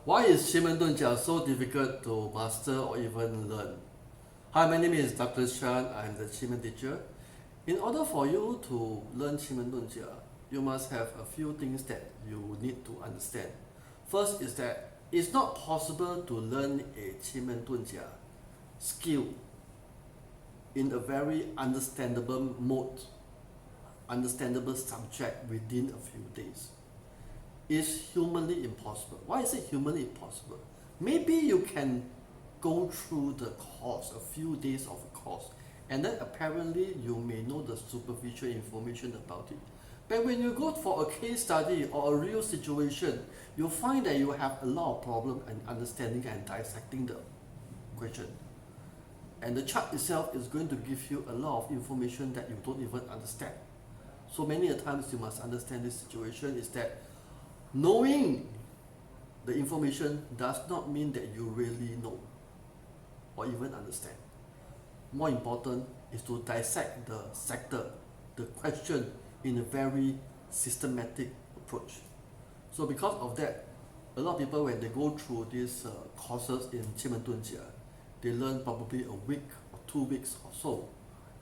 Why is Qimen Dunjia so difficult to master or even learn? Hi, my name is Dougles Chan. I am the Qimen teacher. In order for you to learn Qimen Dunjia, you must have a few things that you need to understand. First is that it's not possible to learn a Qimen Dunjia skill in a very understandable mode, understandable subject within a few days. Is humanly impossible. Why is it humanly impossible? Maybe you can go through the course, a few days of a course, and then apparently you may know the superficial information about it. But when you go for a case study or a real situation, you'll find that you have a lot of problem in understanding and dissecting the question. And the chart itself is going to give you a lot of information that you don't even understand. So many a times you must understand this situation is that knowing the information does not mean that you really know or even understand. More important is to dissect the sector, the question in a very systematic approach. So because of that, a lot of people when they go through these courses in Qimen Dunjia, they learn probably a week or 2 weeks or so.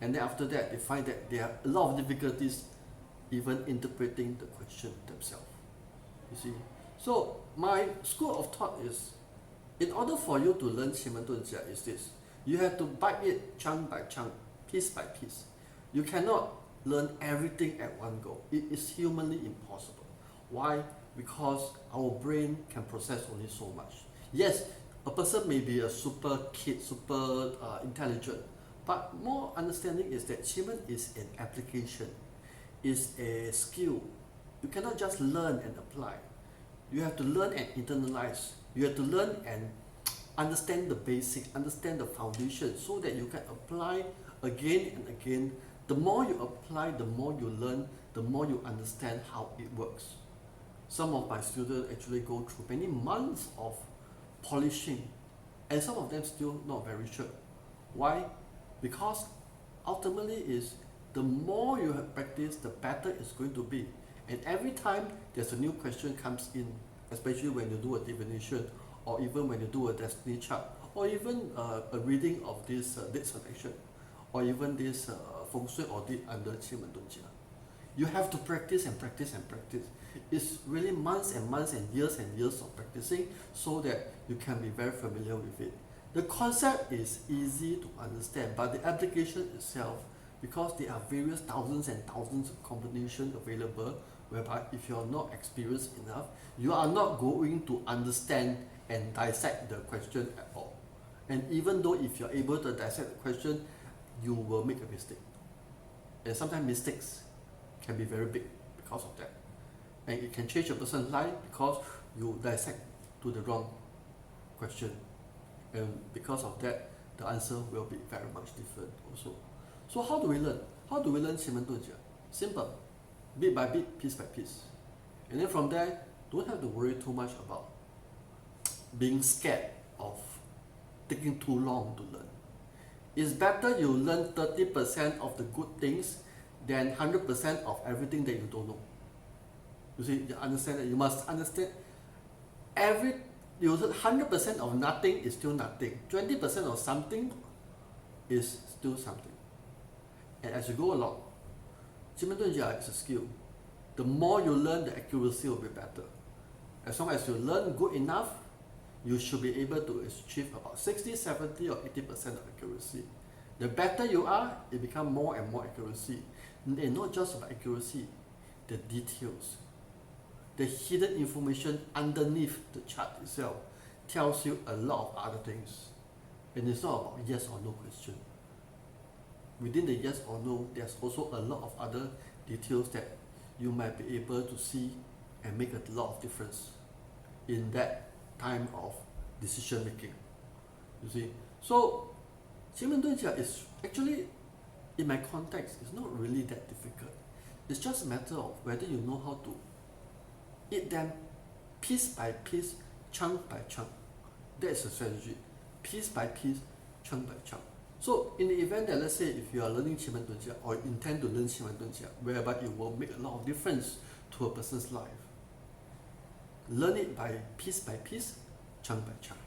And then after that, they find that they have a lot of difficulties even interpreting the question themselves. You see, so my school of thought is, in order for you to learn Qimen Dunjia is this: you have to bite it chunk by chunk, piece by piece. You cannot learn everything at one go. It is humanly impossible. Why? Because our brain can process only so much. Yes, a person may be a super kid, super intelligent, but more understanding is that Qimen is an application, is a skill. You cannot just learn and apply. You have to learn and internalize. You have to learn and understand the basics, understand the foundation, so that you can apply again and again. The more you apply, the more you learn, the more you understand how it works. Some of my students actually go through many months of polishing, and some of them still not very sure. Why? Because ultimately is the more you have practiced, the better it's going to be. And every time there's a new question comes in, especially when you do a divination, or even when you do a destiny chart, or even a reading of this date selection, or even this feng shui audit under Qimen Dunjia, you have to practice and practice and practice. It's really months and months and years of practicing so that you can be very familiar with it. The concept is easy to understand, but the application itself, because there are various thousands and thousands of combinations available, whereby if you are not experienced enough, you are not going to understand and dissect the question at all. And even though if you are able to dissect the question, you will make a mistake. And sometimes mistakes can be very big because of that. And it can change a person's life because you dissect to the wrong question. And because of that, the answer will be very much different also. So how do we learn? How do we learn Qimen Dunjia? Simple. Bit by bit, piece by piece. And then from there, don't have to worry too much about being scared of taking too long to learn. It's better you learn 30% of the good things than 100% of everything that you don't know. You see, you understand that you must understand you 100% of nothing is still nothing. 20% of something is still something. And as you go along, Qimen Dunjia is a skill. The more you learn, the accuracy will be better. As long as you learn good enough, you should be able to achieve about 60, 70 or 80% of accuracy. The better you are, it becomes more and more accuracy. And not just about accuracy, the details. The hidden information underneath the chart itself tells you a lot of other things. And it's not about yes or no question. Within the yes or no, there's also a lot of other details that you might be able to see and make a lot of difference in that time of decision making. You see, so Qimen Dunjia is actually, in my context, it's not really that difficult. It's just a matter of whether you know how to eat them piece by piece, chunk by chunk. That's the strategy. Piece by piece, chunk by chunk. So in the event that, let's say, if you are learning Qimen Dunjia or intend to learn Qimen Dunjia, whereby it will make a lot of difference to a person's life, learn it by piece, chunk by chunk.